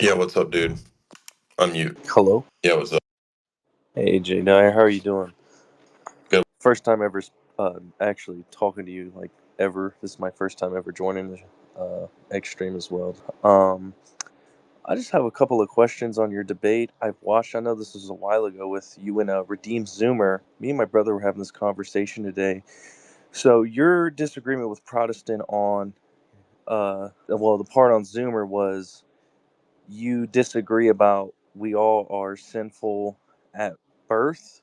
Yeah, what's up, dude? Unmute. Hello. Yeah, what's up? Hey, Dyer, how are you doing? Good. First time ever actually talking to you, like, ever. This is my first time ever joining the Extreme as well. I just have a couple of questions on your debate. I know this was a while ago with you and Redeemed Zoomer. Me and my brother were having this conversation today. So your disagreement with Protestant on, the part on Zoomer was you disagree about we all are sinful at birth,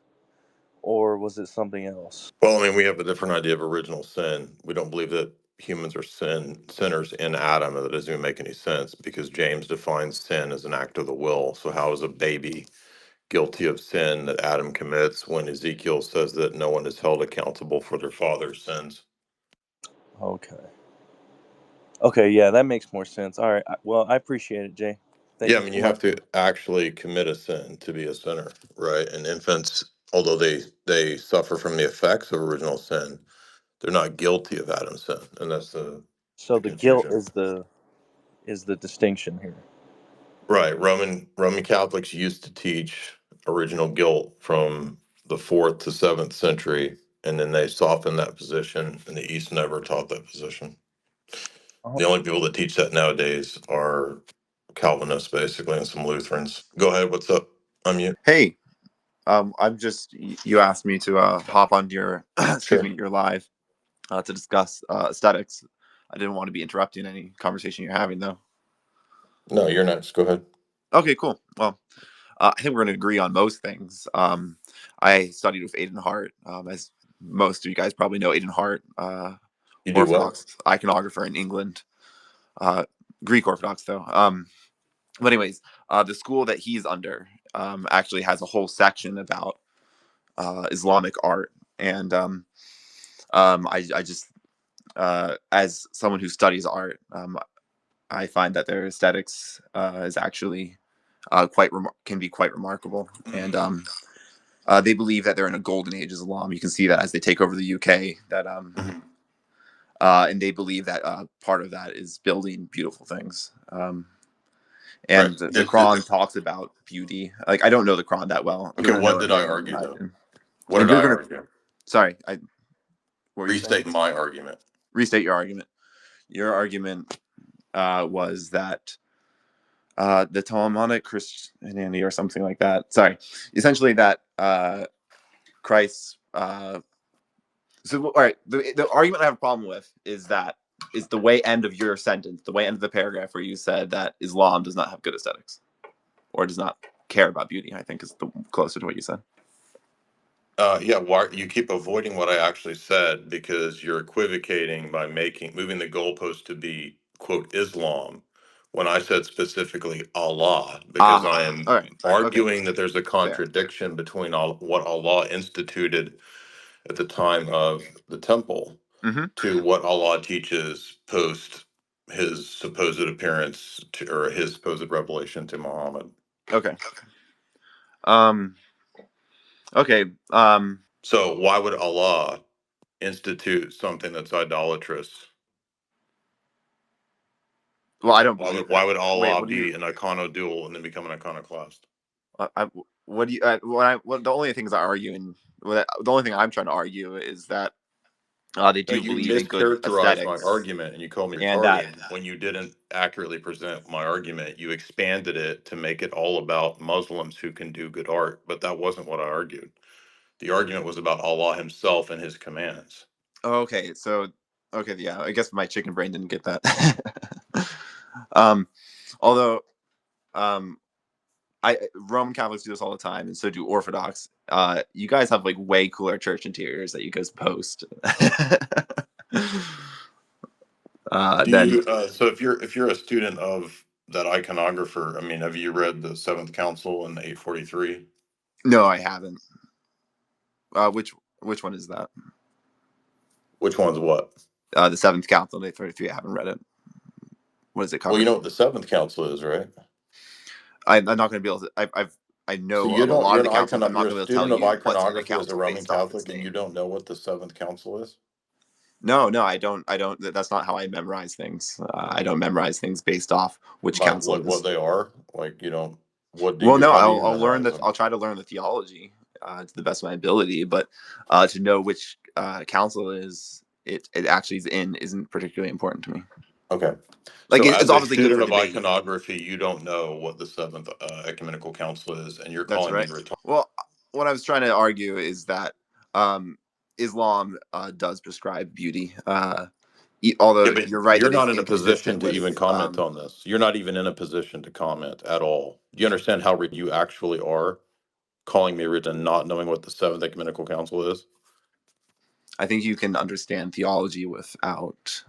or was it something else? Well, I mean, we have a different idea of original sin. We don't believe that humans are sinners in Adam, and that doesn't even make any sense because James defines sin as an act of the will. So how is a baby guilty of sin that Adam commits when Ezekiel says that no one is held accountable for their father's sins? Okay, yeah, that makes more sense. All right, well, I appreciate it, Jay. Thank Yeah, I you mean, for you my. have to actually commit a sin to be a sinner, right? And infants, although they suffer from the effects of original sin, they're not guilty of Adam's sin, and that's So the the guilt confusion. is the distinction here. Right. Roman Catholics used to teach original guilt from the fourth to seventh century, and then they softened that position, and the East never taught that position. Oh, The only people that teach that nowadays are Calvinists, basically, and some Lutherans. Go ahead. What's up? I'm you. Hey, you asked me to hop on your, excuse Sure. me, your live to discuss aesthetics. I didn't want to be interrupting any conversation you're having, though. No, you're next. Go ahead. Okay, cool. Well, I think we're going to agree on most things. I studied with Aidan Hart, as most of you guys probably know. Aidan Hart, You do what? Orthodox iconographer in England, Greek Orthodox though. But anyways, the school that he's under actually has a whole section about Islamic art, and I just as someone who studies art, I find that their aesthetics is actually can be quite remarkable, and they believe that they're in a golden age of Islam. You can see that as they take over the UK. And they believe that part of that is building beautiful things. Right. And the Quran talks about beauty. Like, I don't know the Quran that well. You're Okay, gonna what know it did I more than argue, I though? do. What And did you're I gonna. argue? Sorry, what were you saying? Restate my argument. Restate your argument. Your argument was that the Talmudic Christianity or something like that. Sorry, essentially that Christ. So all right, the argument I have a problem with is the way end of your sentence, the way end of the paragraph where you said that Islam does not have good aesthetics or does not care about beauty. I think is closer to what you said. Yeah, why you keep avoiding what I actually said because you're equivocating by moving the goalpost to be quote Islam when I said specifically Allah because I am All right. Okay. arguing that there's a Fair. contradiction between what Allah instituted at the time of the temple Mm-hmm. to what Allah teaches post his supposed appearance or his supposed revelation to Muhammad. Okay. Okay. So why would Allah institute something that's idolatrous? Well, I don't Why believe would, why that. would Wait, Allah what do you? be an iconodual and then become an iconoclast? What do you? The only things I argue and the only thing I'm trying to argue is that they No, do you believe in good mischaracterized my aesthetics, argument and you called me and that. retarded when you didn't accurately present my argument. You expanded it to make it all about Muslims who can do good art, but that wasn't what I argued. The argument was about Allah himself and his commands. Okay, so yeah, I guess my chicken brain didn't get that. um, although I Roman Catholics do this all the time, and so do Orthodox. You guys have like way cooler church interiors that you guys post. Do Then you so if you're a student of that iconographer, I mean, have you read the Seventh Council and the 843? no, I haven't. Which one is that? Which one's what? The Seventh Council, Day 33. I haven't read it. What does it Well, you cover? know what the Seventh Council is, right? I'm not going to be able to. I So know you of a don't, lot you're of an the councils. I'm not you're a going to be able to tell student of you what's in the iconography as a council Roman based off its Catholic, and name. you don't know what the Seventh Council is? No, I don't. That's not how I memorize things. I don't memorize things based off which But council what it is. they are, like you don't. What do Well, you? no, How do you I'll learn memorize that. them? I'll try to learn the theology to the best of my ability, but to know which council is it actually is in isn't particularly important to me. Okay. Like So, it's as a obviously good student for of debate. iconography, you don't know what the Seventh Ecumenical Council is, and you're That's calling me right. retarded. Well, what I was trying to argue is that um, Islam does prescribe beauty. Yeah, Although but you're right you're that it's not in a position inconsistent to even with. comment on this. You're not even in a position to comment at all. Do you understand how you actually are calling me rude and not knowing what the Seventh Ecumenical Council is? I think you can understand theology without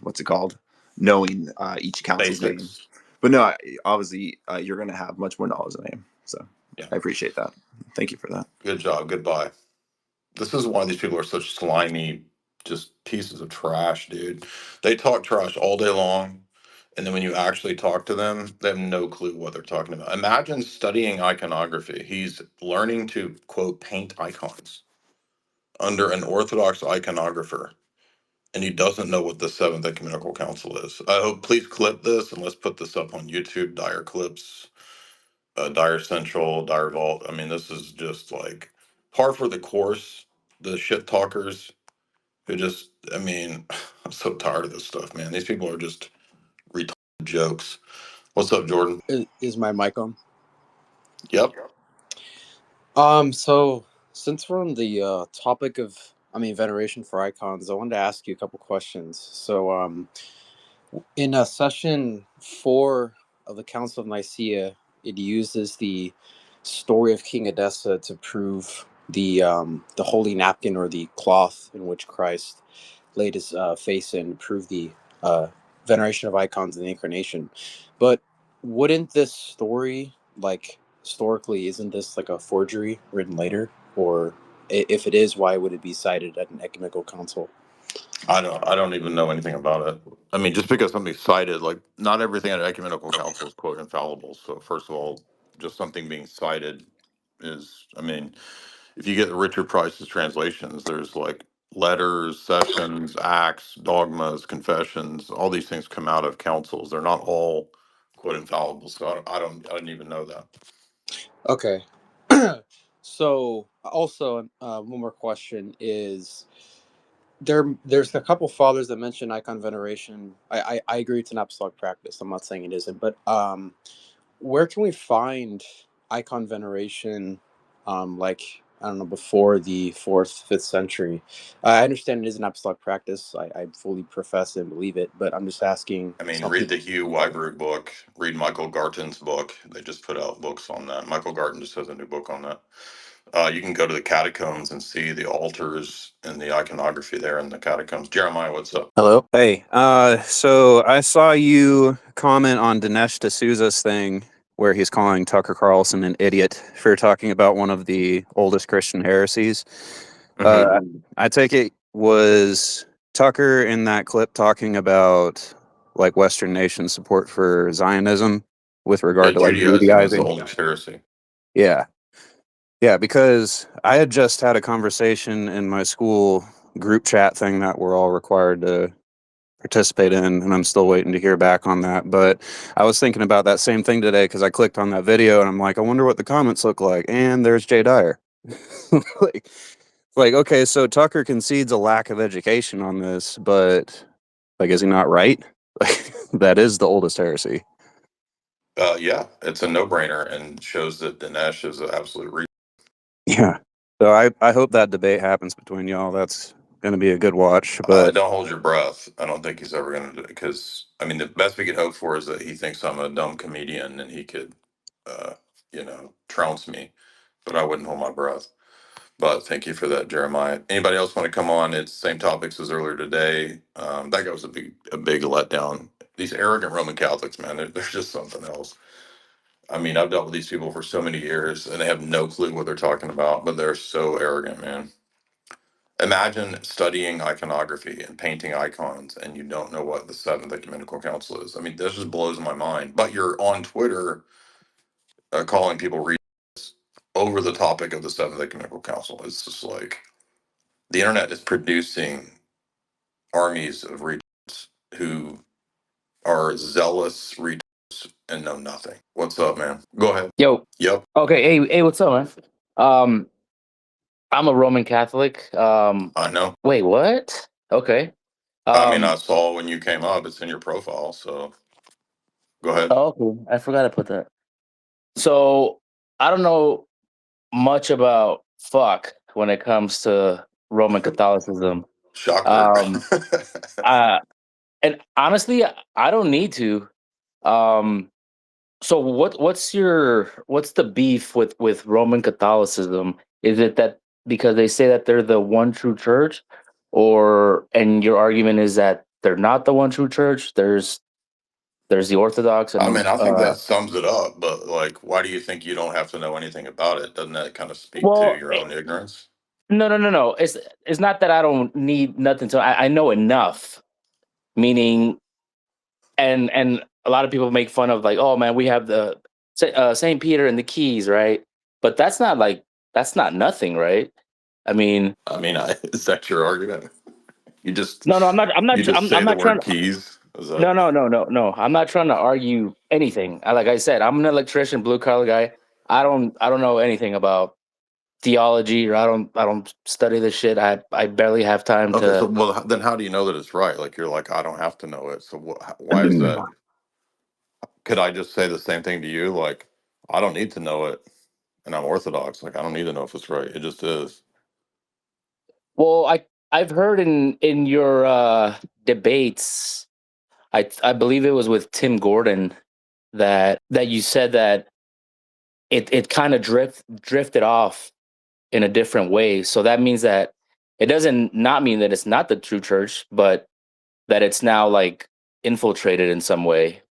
what's it called, knowing each council's name. Basics. But no, obviously you're going to have much more knowledge than I am. So Yeah. I appreciate that. Thank you for that. Good job. Goodbye. This is why these people are such slimy, just pieces of trash, dude. They talk trash all day long. And then when you actually talk to them, they have no clue what they're talking about. Imagine studying iconography. He's learning to, quote, paint icons under an Orthodox iconographer, and he doesn't know what the Seventh Ecumenical Council is. I hope, please clip this and let's put this up on YouTube, Dyer Clips, Dyer Central, Dyer Vault. I mean, this is just like par for the course. The shit talkers who just, I mean, I'm so tired of this stuff, man. These people are just retarded jokes. What's up, Jordan? Is my mic on? Yep. So since we're on the topic of, veneration for icons, I wanted to ask you a couple questions. So, in session 4 of the Council of Nicaea, it uses the story of King Edessa to prove the holy napkin or the cloth in which Christ laid his face in, to prove the uh, veneration of icons in the incarnation. But wouldn't this story, like historically, isn't this like a forgery written later? Or if it is, why would it be cited at an ecumenical council? I don't even know anything about it. I mean, just because somebody cited, like, not everything at an ecumenical council is quote infallible. So first of all, just something being cited is, I mean, if you get Richard Price's translations, there's like letters, sessions, acts, dogmas, confessions. All these things come out of councils. They're not all quote infallible. So I didn't even know that. Okay. So also, one more question is there's a couple fathers that mention icon veneration. I agree it's an apostolic practice. I'm not saying it isn't, but where can we find icon veneration? Like, I don't know, before the 4th, 5th century. I understand it is an apostolic practice. I fully profess and believe it, but I'm just asking I mean, some read people. the Hugh Wyberg book, read Michael Garton's book. They just put out books on that. Michael Garton just has a new book on that. You can go to the catacombs and see the altars and the iconography there in the catacombs. Jeremiah, what's up? Hello. Hey. So I saw you comment on Dinesh D'Souza's thing where he's calling Tucker Carlson an idiot for talking about one of the oldest Christian heresies. I take it was Tucker in that clip talking about like Western nation support for Zionism with regard Yeah, to like Judaism is the Judaizing. oldest heresy. Yeah. Yeah, because I had just had a conversation in my school group chat thing that we're all required to participate in, and I'm still waiting to hear back on that. But I was thinking about that same thing today because I clicked on that video and I'm like, I wonder what the comments look like. And there's Jay Dyer. like, okay, so Tucker concedes a lack of education on this, but like, is he not right? Like, that is the oldest heresy. Yeah, it's a no-brainer and shows that Dinesh is an absolute Yeah. So I hope that debate happens between y'all. That's going to be a good watch. But don't hold your breath. I don't think he's ever going to do it because, I mean, the best we could hope for is that he thinks I'm a dumb comedian and he could, uh, trounce me, but I wouldn't hold my breath. But thank you for that, Jeremiah. Anybody else want to come on? It's same topics as earlier today. That guy was a big letdown. These arrogant Roman Catholics, man, they're just something else. I mean, I've dealt with these people for so many years and they have no clue what they're talking about, but they're so arrogant, man. Imagine studying iconography and painting icons and you don't know what the Seventh Ecumenical Council is. I mean, this just blows my mind. But you're on Twitter calling people over the topic of the Seventh Ecumenical Council. It's just like the internet is producing armies of retards who are zealous retards and know nothing. What's up, man? Go ahead. Yo. Yep. Okay. Hey, what's up, man? I'm a Roman Catholic. I know. Wait, what? Okay. I mean, I saw when you came up, it's in your profile. So go ahead. Oh, okay. I forgot to put that. So I don't know much about fuck when it comes to Roman Catholicism. Shocker. Um, uh, and honestly, I don't need to. Um, so what's the beef with Roman Catholicism? Is it that because they say that they're the one true church, and your argument is that they're not the one true church? There's the Orthodox I and mean, I think that sums it up. But like, why do you think you don't have to know anything about it? Doesn't that kind of speak to well, your own ignorance? no. It's not that I don't need nothing to. I know enough. Meaning, and a lot of people make fun of like, oh man, we have the Saint Peter and the keys, right? But that's not nothing, right? I mean, Is that your argument? You just no, I'm not. I'm you not. just I'm say the not trying. word keys. Is that No. I'm not trying to argue anything. Like I said, I'm an electrician, blue collar guy. I don't know anything about theology, or I don't study this shit. I barely have time okay? So to. well, then how do you know that it's right? Like you're like, I don't have to know it. So why is that? Could I just say the same thing to you? Like, I don't need to know it, and I'm Orthodox. Like, I don't need to know if it's right. It just is. Well, I've heard in your debates. I believe it was with Tim Gordon that you said that it kind of drifted off in a different way. So that means that it doesn't not mean that it's not the true church, but that it's now like infiltrated in some way.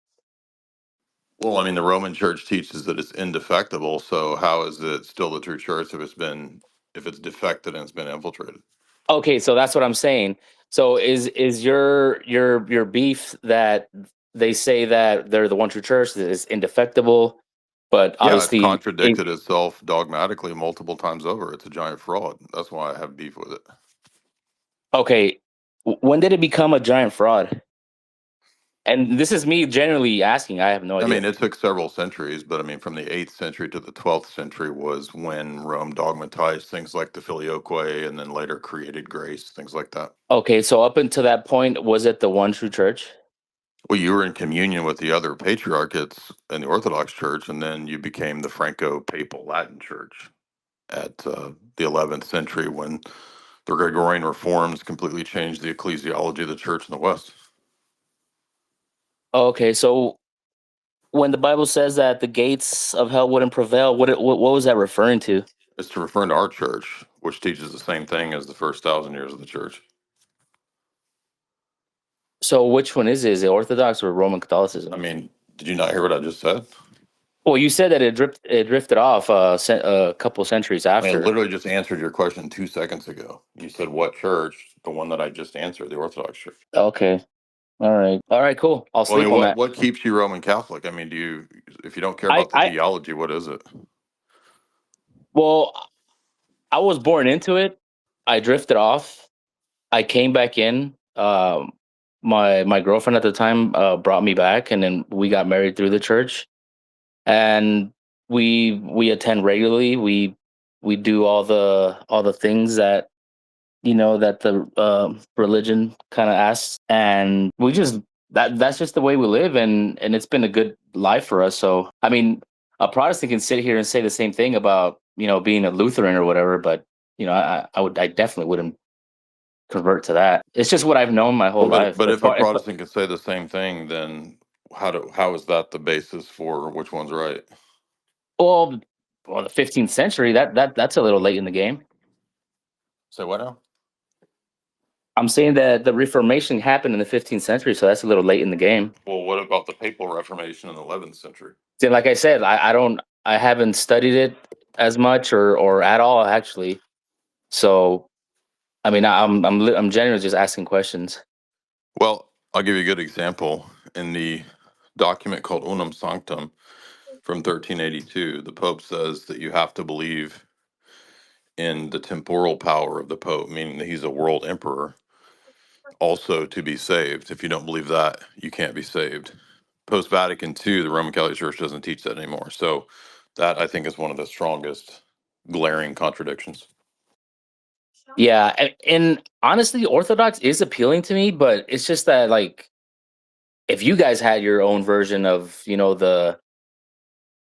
Well, I mean, the Roman Church teaches that it's indefectible. So how is it still the true church if it's defected and it's been infiltrated? Okay, so that's what I'm saying. So is your beef that they say that they're the one true church that is indefectible, but Yeah, it's obviously contradicted itself dogmatically multiple times over. It's a giant fraud. That's why I have beef with it. okay, when did it become a giant fraud? And this is me generally asking. I have no I idea. mean, it took several centuries, but I mean, from the 8th century to the 12th century was when Rome dogmatized things like the filioque and then later created grace, things like that. Okay, so up until that point, was it the one true church? Well, you were in communion with the other patriarchates in the Orthodox Church, and then you became the Franco-Papal Latin Church at the 11th century when the Gregorian reforms completely changed the ecclesiology of the church in the West. Okay, so when the Bible says that the gates of hell wouldn't prevail, what was that referring to? It's to refer to our church, which teaches the same thing as the first 1,000 years of the church. So which one is it? Is it Orthodox or Roman Catholicism? I mean, did you not hear what I just said? Well, you said that it drifted off a couple centuries I mean, I after. literally just answered your question 2 seconds ago. You said what church? The one that I just answered, the Orthodox Church. Okay, all right, cool. I'll Well, I sleep mean, on what that. what keeps you Roman Catholic? I mean, if you don't care about the I theology, what is it? well, I was born into it. I drifted off. I came back in. My girlfriend at the time brought me back, and then we got married through the church. And we attend regularly. We do all the things that that the religion kind of asks, and we just that's just the way we live, and it's been a good life for us. So I mean, a Protestant can sit here and say the same thing about being a Lutheran or whatever, but I definitely wouldn't convert to that. It's just what I've known my whole Well, life. but if a Protestant can say the same thing, then how is that the basis for which one's right? Well, the 15th century, that's a little late in the game. Say what now? I'm saying that the Reformation happened in the 15th century, so that's a little late in the game. Well, what about the Papal Reformation in the 11th century? See, like I said, I haven't studied it as much or at all actually. So, I mean, I'm genuinely just asking questions. Well, I'll give you a good example. In the document called Unum Sanctum from 1382, the Pope says that you have to believe in the temporal power of the Pope, meaning that he's a world emperor, also to be saved. If you don't believe that, you can't be saved. Post Vatican II, the Roman Catholic Church doesn't teach that anymore. So that I think is one of the strongest glaring contradictions. Yeah, and honestly, Orthodox is appealing to me, but it's just that, like, if you guys had your own version of,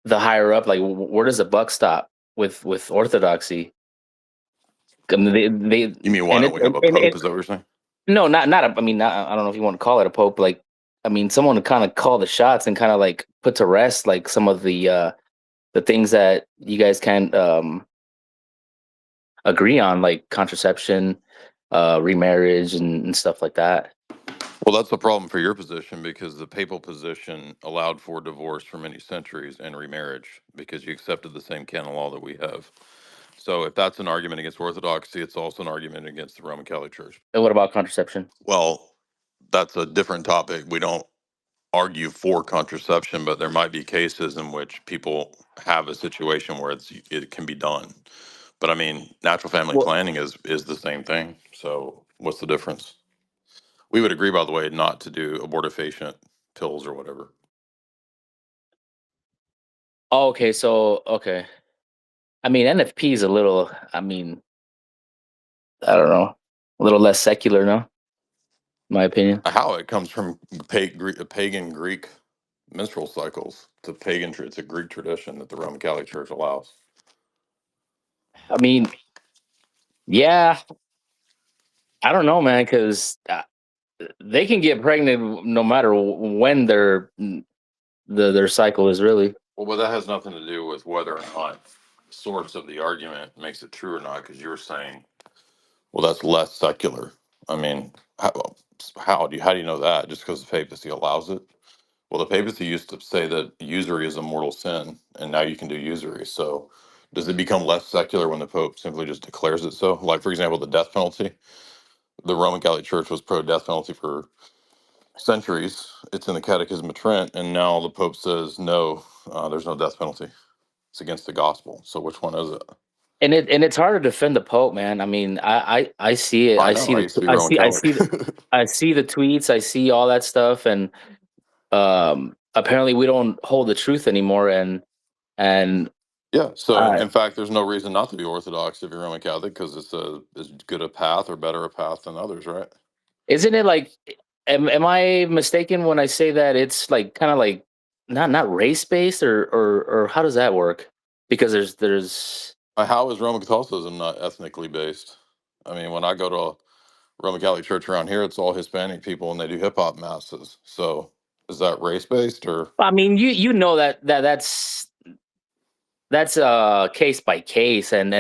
the higher up, like, where does the buck stop with Orthodoxy? I mean, they You mean why and don't it we have a pope? Is that what you're saying? no, not I mean, I don't know if you want to call it a pope. Like, I mean, someone to kind of call the shots and kind of like put to rest like some of the things that you guys can agree on, like contraception, remarriage, and stuff like that. Well, that's the problem for your position because the papal position allowed for divorce for many centuries and remarriage because you accepted the same canon law that we have. So if that's an argument against Orthodoxy, it's also an argument against the Roman Catholic Church. And what about contraception? Well, that's a different topic. We don't argue for contraception, but there might be cases in which people have a situation where it can be done. But I mean, natural family Well, planning is the same thing. So what's the difference? We would agree, by the way, not to do abortifacient pills or whatever. oh, okay, so okay. I mean, NFP is a little. I mean, I don't know, a little less secular, no, in my opinion. How it comes from pagan Greek menstrual cycles. It's a Greek tradition that the Roman Catholic Church allows. I mean, yeah, I don't know, man, because they can get pregnant no matter when their cycle is really. Well, but that has nothing to do with whether or not the source of the argument makes it true or not, because you're saying, well, that's less secular. I mean, how do you know that? Just because the papacy allows it? Well, the papacy used to say that usury is a mortal sin, and now you can do usury. So, does it become less secular when the Pope simply just declares it so? Like, for example, the death penalty. The Roman Catholic Church was pro death penalty for centuries. It's in the Catechism of Trent, and now the Pope says no, there's no death penalty. It's against the gospel. So, which one is it? And it's hard to defend the Pope, man. I mean, I see it. I I know. see I the used to be I Roman see I Catholic. see the I see the tweets. I see all that stuff, and apparently we don't hold the truth anymore. And Yeah. So, uh, in fact, there's no reason not to be Orthodox if you're Roman Catholic because it's as good a path or better a path than others, right? isn't it like? Am I mistaken when I say that it's like kind of like not race based or how does that work? Because there's How is Roman Catholicism not ethnically based? I mean, when I go to a Roman Catholic church around here, it's all Hispanic people and they do hip hop masses. So, is that race based or? I mean you know that's case by case and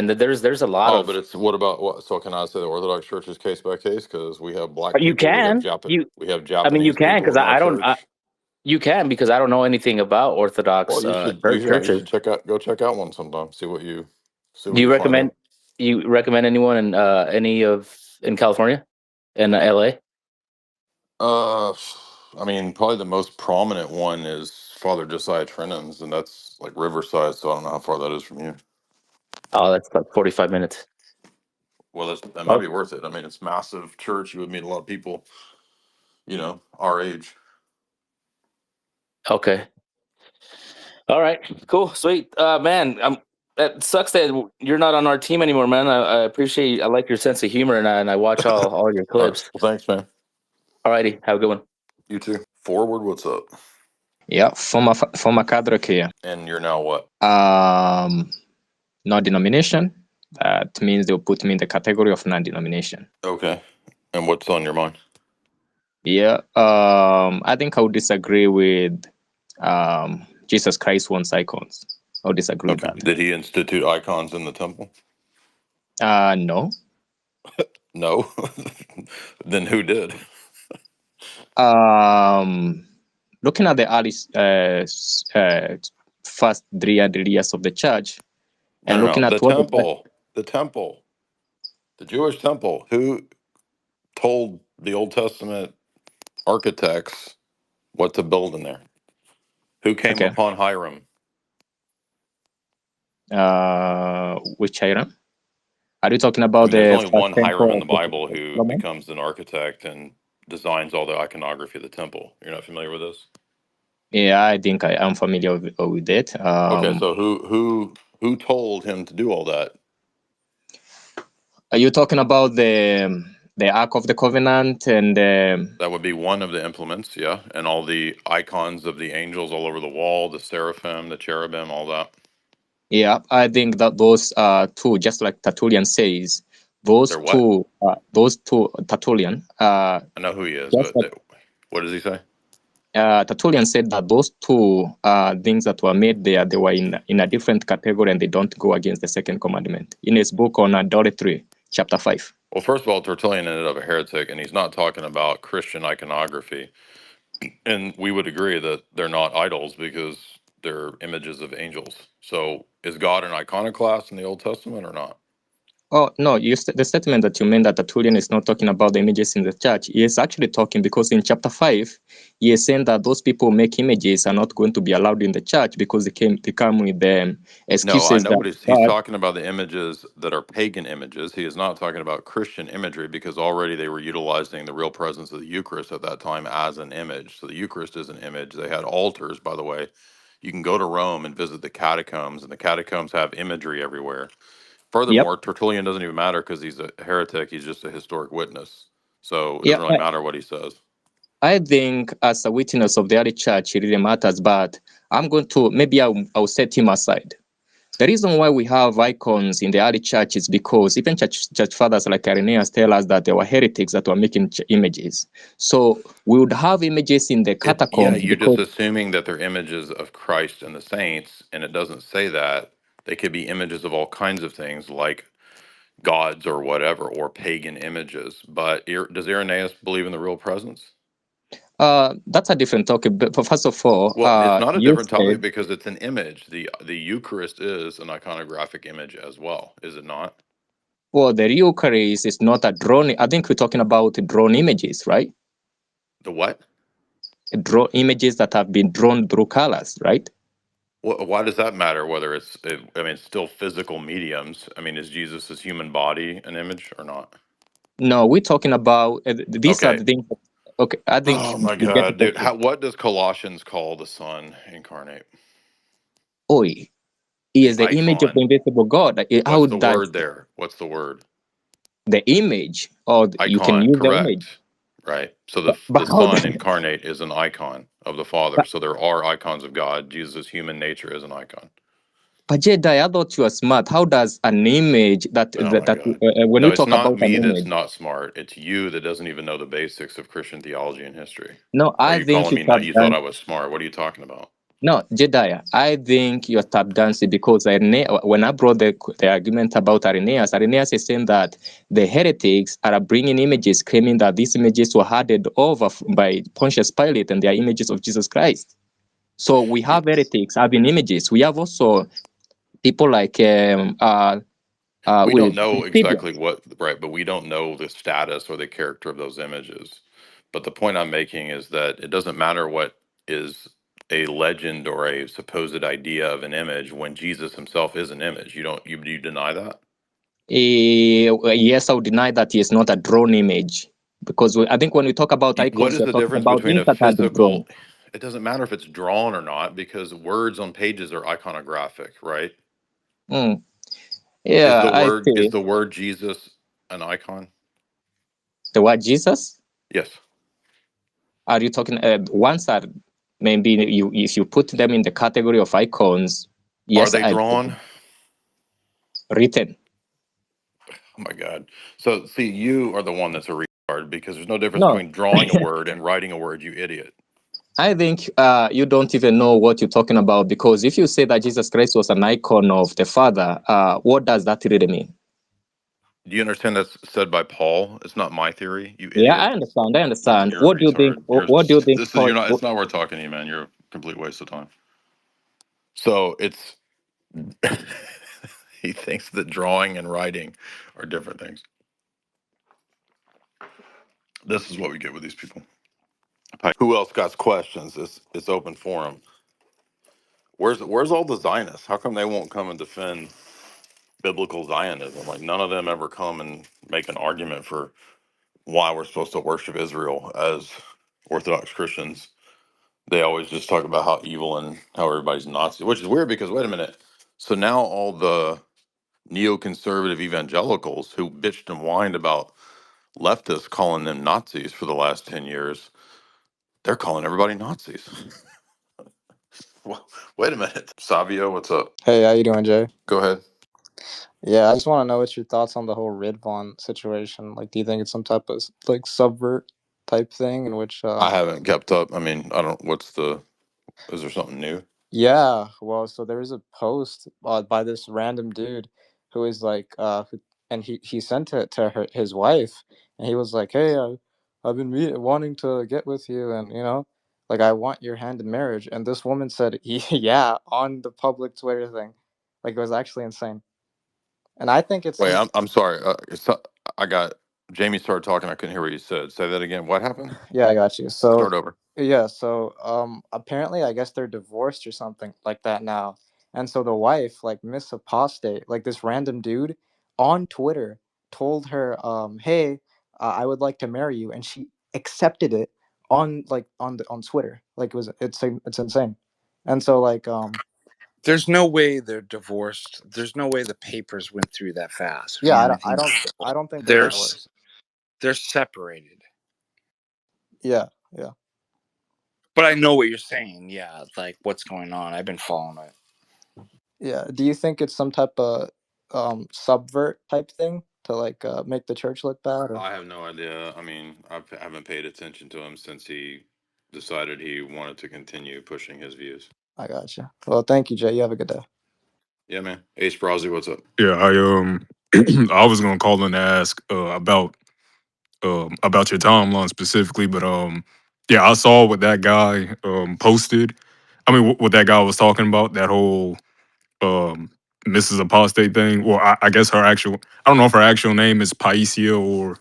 there's a lot Oh, but of it's what about what? So can I say the Orthodox Church is case by case because we have black you people, can you We have I mean you Japanese can people because in our I don't church. you can because I don't know anything about Well, Orthodox you churches. should check out one sometime. See Do what you you find recommend out. anyone in any of in California in LA? Uh, I mean, probably the most prominent one is Father Josiah Trenton's, and that's like Riverside. So I don't know how far that is from you. Oh, that's like 45 minutes. Well, that might Oh, be worth it. I mean, it's massive church. You would meet a lot of people, our age. okay. All right. Cool. Sweet. Man, that sucks that you're not on our team anymore, man. I appreciate I like your sense of humor and I watch all your All right. clips. Well, thanks, man. All righty. Have a good one. You too. Forward. What's up? Yeah, former cadre here. And you're now what? Non-denomination. That means they'll put me in the category of non-denomination. Okay. And what's on your mind? Yeah, I think I would disagree with Jesus Christ wants icons. I would disagree with Okay. that. Did he institute icons in the temple? No. No. Then who did? Looking at the early first 300 years of the church, and No, no, looking no. at The what temple. The temple. The Jewish temple. Who told the Old Testament architects what to build in there? Who came okay, upon Hiram? which item? Are you talking I about mean, there's the only first one Hiram in temple the of Bible who Solomon? becomes an architect and designs all the iconography of the temple. You're not familiar with this? Yeah, I think I am familiar with it. Okay, so who told him to do all that? Are you talking about the Ark of the Covenant and That would be one of the implements, yeah, and all the icons of the angels all over the wall, the seraphim, the cherubim, all that. yeah, I think that those two, just like Tertullian says, They're what? those two Tertullian, I know who he is, just but like what does he say? Tertullian said that those two things that were made there, they were in a different category and they don't go against the second commandment. In his book on idolatry, chapter 5. Well, first of all, Tertullian ended up a heretic, and he's not talking about Christian iconography. And we would agree that they're not idols because they're images of angels. So is God an iconoclast in the Old Testament or not? Oh, no, the statement that you made that Tertullian is not talking about the images in the church. He is actually talking because in chapter 5, he is saying that those people who make images are not going to be allowed in the church because they come with No, I excuses know that what he's God. talking about, the images that are pagan images. He is not talking about Christian imagery because already they were utilizing the real presence of the Eucharist at that time as an image. So the Eucharist is an image. They had altars, by the way. You can go to Rome and visit the catacombs, and the catacombs have imagery everywhere. Yep. Furthermore, Tertullian doesn't even matter because he's a heretic. He's just a historic witness. So it Yeah, doesn't really matter what he says. I think as a witness of the early church, it really matters, but I'm going to, maybe I'll set him aside. The reason why we have icons in the early church is because even church fathers like Irenaeus tell us that there were heretics that were making images. So we would have images in the Yeah, catacombs you're just because, assuming that they're images of Christ and the saints, and it doesn't say that. They could be images of all kinds of things, like gods or whatever, or pagan images. But does Irenaeus believe in the real presence? that's a different topic. But first of all, Well, it's not a you different topic said, because it's an image. The Eucharist is an iconographic image as well, is it not? well, the Eucharist is not a drawn. I think we're talking about drawn images, right? The what? Draw images that have been drawn through colors, right? Why does that matter? Whether I mean, it's still physical mediums. I mean, is Jesus' human body an image or not? No, we're talking about these are Okay. the things. Okay, I think Oh my you get the God, dude! question. What does Colossians call the Son incarnate? Oh, he is the image of the Icon. invisible God. How What's the does word there? What's the word? the image, or you can Icon. use the image, Correct. Right. So the but how? Son incarnate is an icon of the Father. But, So there are icons of God. Jesus' human nature is an icon. but Jedi, I thought you were smart. How does an image Oh my God. when No, we it's talk not about an me that's image? not smart. It's you that doesn't even know the basics of Christian theology and history. No, Or are I you think calling you me tap not? You thought dance. I was smart. What are you talking about? No, Jedi, I think you're tap dancing because when I brought the argument about Irenaeus is saying that the heretics are bringing images, claiming that these images were handed over by Pontius Pilate and they are images of Jesus Christ. So we Yeah, have heretics having images. We have also people like we don't with know Eusebius. exactly what, right, but we don't know the status or the character of those images. But the point I'm making is that it doesn't matter what is a legend or a supposed idea of an image when Jesus himself is an image. You deny that? Yes, I would deny that he is not a drawn image because I think when we talk about What icons, is we're the talking difference about between things a that have been drawn. physical, it doesn't matter if it's drawn or not because words on pages are iconographic, right? Mm. Yeah, I Is see. the word Jesus an icon? The word Jesus. Yes. Are you talking ones are maybe you if you put them in the category of icons? Are Yes, they I drawn? written. Oh my God. So see, you are the one that's a retard because there's no difference No, between drawing a word and writing a word, you idiot. I think you don't even know what you're talking about because if you say that Jesus Christ was an icon of the Father, what does that really mean? Do you understand that's said by Paul? It's not my theory, you Yeah, idiot. I understand. I No, understand. you're a What do you think? retard. What do you think? You're not, it's not worth talking to you, man. You're a complete waste of time. So it's, he thinks that drawing and writing are different things. This is what we get with these people. Who else got questions? It's open forum. Where's all the Zionists? How come they won't come and defend biblical Zionism. Like none of them ever come and make an argument for why we're supposed to worship Israel as Orthodox Christians. They always just talk about how evil and how everybody's Nazi, which is weird because wait a minute. So now all the neoconservative evangelicals who bitched and whined about leftists calling them Nazis for the last 10 years, they're calling everybody Nazis. Well, wait a minute. Savio, what's up? Hey, how you doing, Jay? Go ahead. Yeah, I just want to know what's your thoughts on the whole Ridvan situation. Like, do you think it's some type of like subvert type thing in which I haven't kept up. I mean, I don't, is there something new? yeah, well, so there was a post by this random dude who is like and he sent it to his wife, and he was like, "Hey, I've been wanting to get with you, and like I want your hand in marriage." And this woman said, "Yeah," on the public Twitter thing. Like, it was actually insane. And I think it's Wait, some I'm sorry. I got, Jamie started talking. I couldn't hear what you said. Say that again. What happened? Yeah, I got you. So Start over. yeah, so apparently I guess they're divorced or something like that now. And so the wife, like Miss Apostate, like this random dude on Twitter told her, hey, I would like to marry you, and she accepted it on like on Twitter. Like it's insane. And so like There's no way they're divorced. There's no way the papers went through that fast for yeah, you I and don't I anything. don't I don't think they're They're divorced. they're separated. Yeah, yeah. But I know what you're saying. Yeah, like what's going on. I've been following it. Yeah. Do you think it's some type of subvert type thing to like make the church look bad, or I have no idea. I mean, haven't paid attention to him since he decided he wanted to continue pushing his views. I gotcha. Well, thank you, Jay. You have a good day. Yeah, man. Ace Browsy, what's up? Yeah, I was gonna call and ask about your timeline specifically, but yeah, I saw what that guy posted. I mean, what that guy was talking about, that whole um Mrs. Apostate thing. Well, I guess her actual, I don't know if her actual name is Paisia or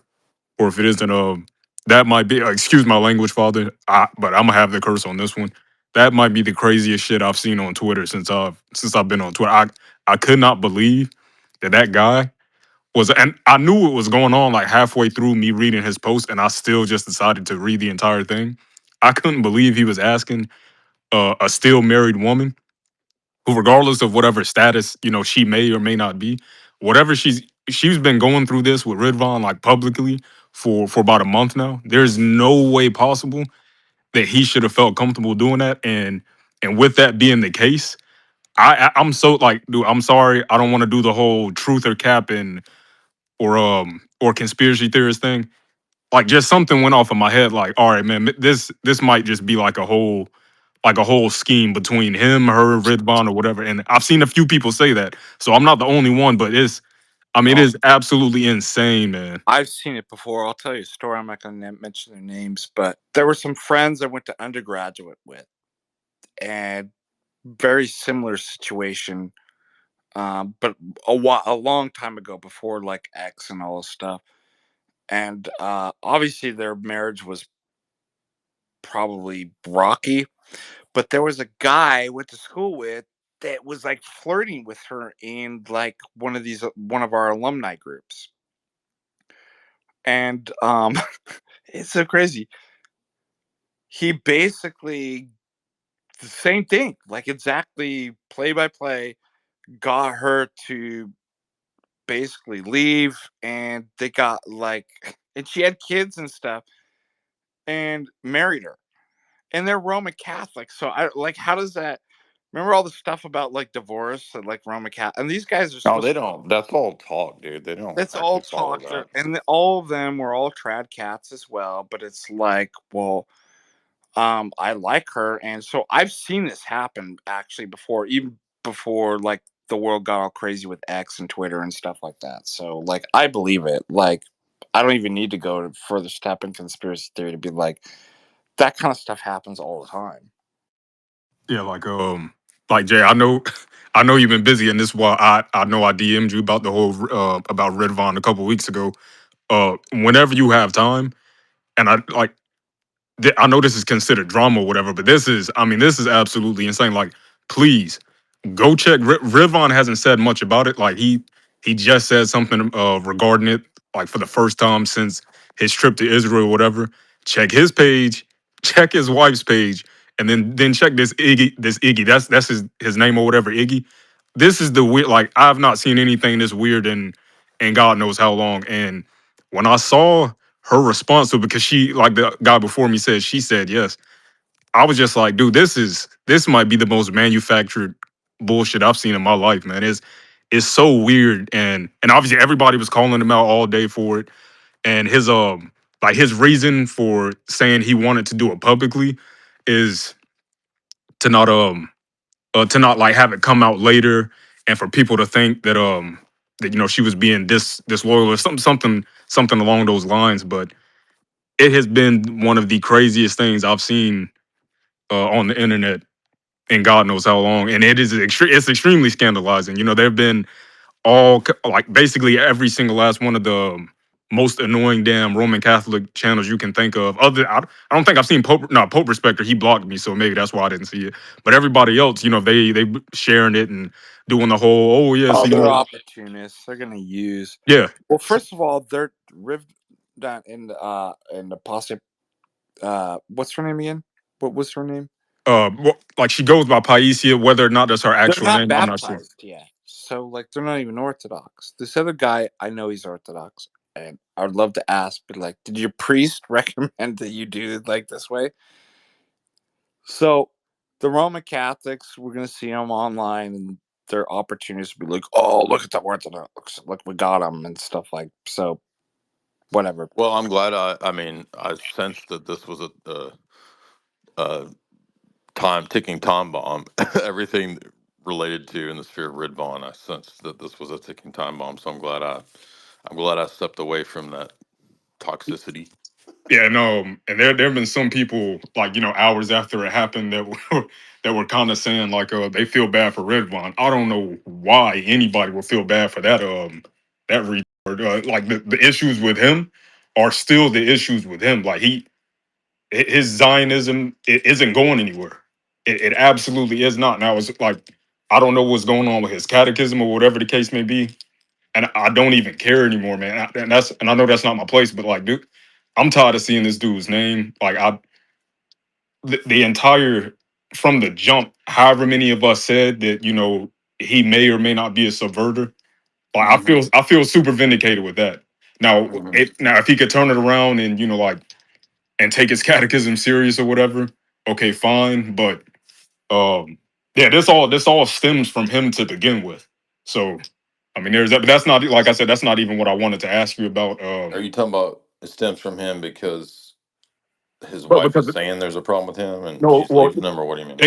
if it isn't. That might be. Excuse my language, Father. But I'm gonna have the curse on this one. That might be the craziest shit I've seen on Twitter since I've been on Twitter. I could not believe that guy was, and I knew what was going on like halfway through me reading his post, and I still just decided to read the entire thing. I couldn't believe he was asking a still married woman who, regardless of whatever status she may or may not be, whatever she's been going through this with Ridvan like publicly for about a month now. There's no way possible that he should have felt comfortable doing that, and with that being the case, I'm so like, dude, I'm sorry, I don't want to do the whole truth or cap and or conspiracy theorist thing. Like, just something went off in my head. Like, all right, man, this might just be like a whole scheme between him, her, Ridvan, or whatever. And I've seen a few people say that, so I'm not the only one. But I mean, it Oh, is absolutely insane, man. I've seen it before. I'll tell you a story. I'm not going to mention their names, but there were some friends I went to undergraduate with, and very similar situation. But a long time ago, before like X and all this stuff, and obviously their marriage was probably rocky. But there was a guy I went to school with that was like flirting with her in like one of our alumni groups, and it's so crazy. He basically the same thing, like exactly play by play, got her to basically leave, and they got like, and she had kids and stuff, and married her, and they're Roman Catholics. So I like, how does that? Remember all the stuff about like divorce and like Roman Catholic, and these guys are No, supposed they to. don't. That's all talk, dude. They don't That's all actually follow talk, that. and all of them were all trad cats as well. But it's like, well, I like her, and so I've seen this happen actually before, even before like the world got all crazy with X and Twitter and stuff like that. So like I believe it. Like I don't even need to go to further step in conspiracy theory to be like that kind of stuff happens all the time. Yeah, like Jay, I know, I know you've been busy, and this is why I know I DM'd you about the whole about Redvon a couple weeks ago. Whenever you have time, and I like, I know this is considered drama or whatever, but I mean, this is absolutely insane. Like, please go check. Ridvan hasn't said much about it. Like He just said something regarding it, like for the first time since his trip to Israel or whatever. Check his page, check his wife's page, and then check this Iggy. This Iggy, that's his name or whatever. Iggy. This is the weird. Like I've not seen anything this weird in God knows how long. And when I saw her response to it, because she, like the guy before me said, she said yes. I was just like, dude, this might be the most manufactured bullshit I've seen in my life, man. It's so weird, and obviously everybody was calling him out all day for it. And his like his reason for saying he wanted to do it publicly is to not like have it come out later and for people to think that she was being disloyal or something along those lines. But it has been one of the craziest things I've seen on the internet in God knows how long, and it's extremely scandalizing. There have been like basically every single last one of the most annoying damn Roman Catholic channels you can think of. I don't think I've seen Pope Respecter. He blocked me, so maybe that's why I didn't see it. But everybody else, they sharing it and doing the whole Oh, yes, they're opportunists. They're gonna use. yeah. Well, first of all, they're Ridvan and Apostate. What's her name again? What was her name? Like she goes by Paisia, whether or not that's her They're actual not name, I'm not sure. baptized yet, so like they're not even Orthodox. This other guy, I know he's Orthodox, and I would love to ask, but like, did your priest recommend that you do it like this way? So, the Roman Catholics, we're gonna see them online, and their opportunities to be like, "Oh, look at the Orthodox! Look, we got them," and stuff like so. Whatever. Well, I'm glad. I mean, I sensed that this was a ticking time bomb. Everything related to in the sphere of Ridvan, I sensed that this was a ticking time bomb. So I'm glad I stepped away from that toxicity. Yeah, no, and there have been some people like hours after it happened that were that were kind of saying like they feel bad for Redvon. I don't know why anybody would feel bad for that retard. Like the issues with him are still the issues with him. Like his Zionism it isn't going anywhere. It absolutely is not. Now it's like I don't know what's going on with his catechism or whatever the case may be, and I don't even care anymore, man. And I know that's not my place, but like, dude, I'm tired of seeing this dude's name. Like, the entire from the jump, however many of us said that he may or may not be a subverter. Like, I feel super vindicated with that. Now, Mhm. now if he could turn it around and like and take his catechism serious or whatever, okay, fine. But yeah, this all stems from him to begin with. So I mean, there's that, but that's not like I said. That's not even what I wanted to ask you about. Are you talking about it stems from him because his But wife because is saying there's a problem with him and no, she's well, leaving him, or what do you mean?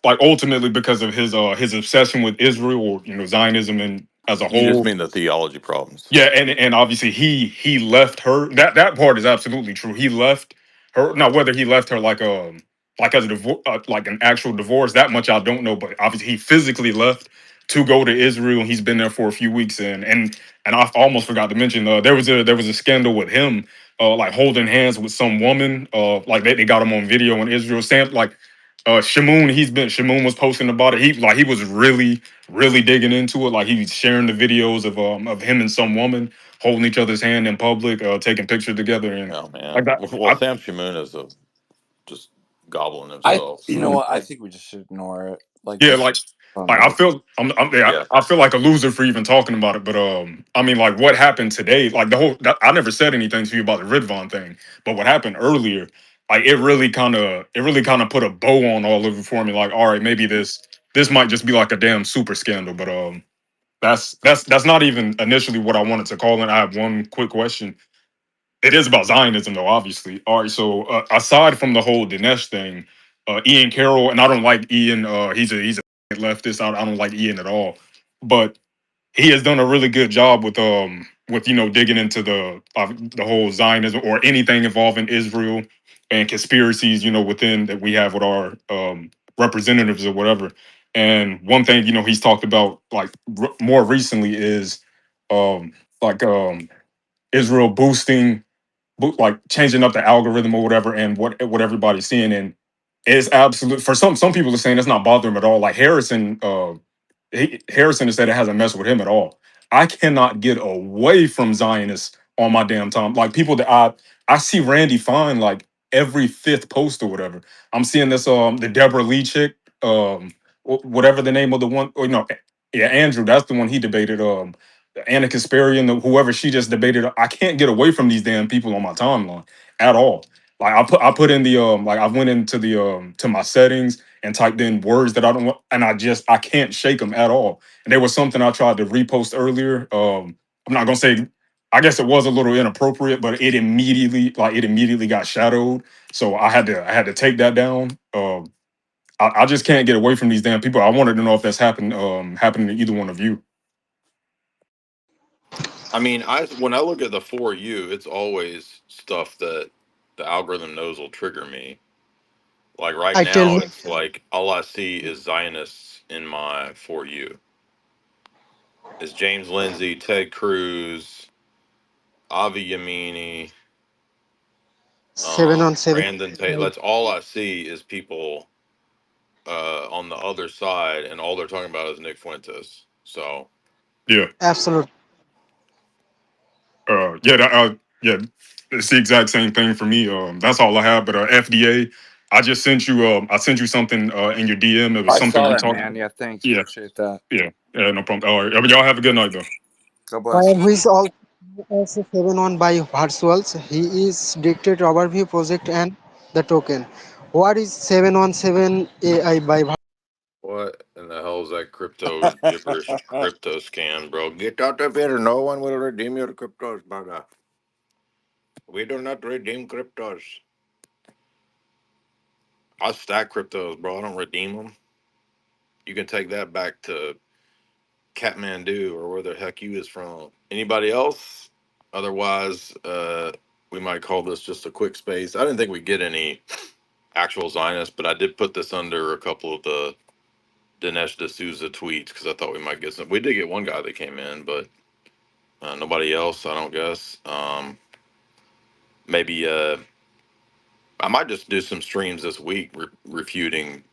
like ultimately because of his obsession with Israel or Zionism and as a You just whole. mean the theology problems. Yeah, and obviously he left her. That part is absolutely true. He left her. Now whether he left her like as a divorce, like an actual divorce, that much I don't know. But obviously he physically left to go to Israel. He's been there for a few weeks, and I almost forgot to mention there was a scandal with him like holding hands with some woman. Like they got him on video in Israel. Sam like Shamoon was posting about it. He was really digging into it. Like he was sharing the videos of him and some woman holding each other's hand in public, taking pictures together, and Oh man. like that. Well, Sam Shamoon is a just gobbling I, himself. you know So what? I think we just should ignore it. Like, Yeah, just like on like with I it. feel yeah, yeah, I feel like a loser for even talking about it. But I mean, like what happened today? Like I never said anything to you about the Ridvan thing, but what happened earlier? Like it really kind of put a bow on all of it for me. Like, all right, maybe this might just be like a damn super scandal. But that's not even initially what I wanted to call in. I have one quick question. It is about Zionism, though, obviously. All right, so aside from the whole Dinesh thing, Ian Carroll, and I don't like Ian. He's a leftist. I don't like Ian at all. But he has done a really good job with digging into the whole Zionism or anything involving Israel and conspiracies within that we have with our representatives or whatever. And one thing he's talked about like more recently is um, like Israel boosting like changing up the algorithm or whatever and what everybody's seeing, and it's absolute for some people are saying it's not bothering him at all. Like Harrison has said it hasn't messed with him at all. I cannot get away from Zionists on my damn time. Like people that I see Randy Fine like every fifth post or whatever. I'm seeing this the Deborah Lee chick, whatever the name of the one, or no, yeah, Andrew, that's the one he debated. Anna Kasparian, whoever she just debated. I can't get away from these damn people on my timeline at all. Like I put in the like I went into the to my settings and typed in words that I don't want, and I can't shake them at all. And there was something I tried to repost earlier. I'm not gonna say. I guess it was a little inappropriate, but it immediately got shadowed. So I had to take that down. I just can't get away from these damn people. I wanted to know if that's happening to either one of you. I mean, when I look at the For You, it's always stuff that the algorithm knows will trigger me. Like right I tell now, you, it's like all I see is Zionists in my For You. It's James Lindsay, Ted Cruz, Avi Yamini, 7 on 7. Brandon Tate. That's all I see is people on the other side, and all they're talking about is Nick Fuentes. So Yeah, Absolutely. yeah. It's the exact same thing for me. That's all I have. But FDA, I just sent you. I sent you something in your DM. It was I something saw we that, talked. man. Yeah, thanks. Yeah, Appreciate that. yeah, no problem. All right, y'all have a good night though. God bless. Who is also 7 on by virtuals. He is dictate overview project and the token. What is 717 AI by what in the hell is that crypto gibberish crypto scam, bro? Get out of here. No one will redeem your cryptos, baga. We do not redeem cryptos. I stack cryptos, bro. I don't redeem them. You can take that back to Kathmandu or where the heck you is from. Anybody else? Otherwise, we might call this just a quick space. I didn't think we'd get any actual Zionists, but I did put this under a couple of the Dinesh D'Souza tweets because I thought we might get some. We did get one guy that came in, but nobody else, I don't guess. Maybe I might just do some streams this week refuting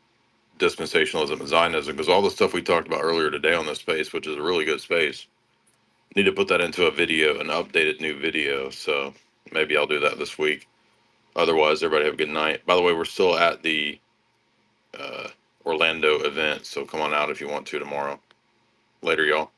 dispensationalism and Zionism because all the stuff we talked about earlier today on this space, which is a really good space, need to put that into a video, an updated new video. So maybe I'll do that this week. Otherwise, everybody have a good night. By the way, we're still at the uh, Orlando event, so come on out if you want to tomorrow. Later, y'all.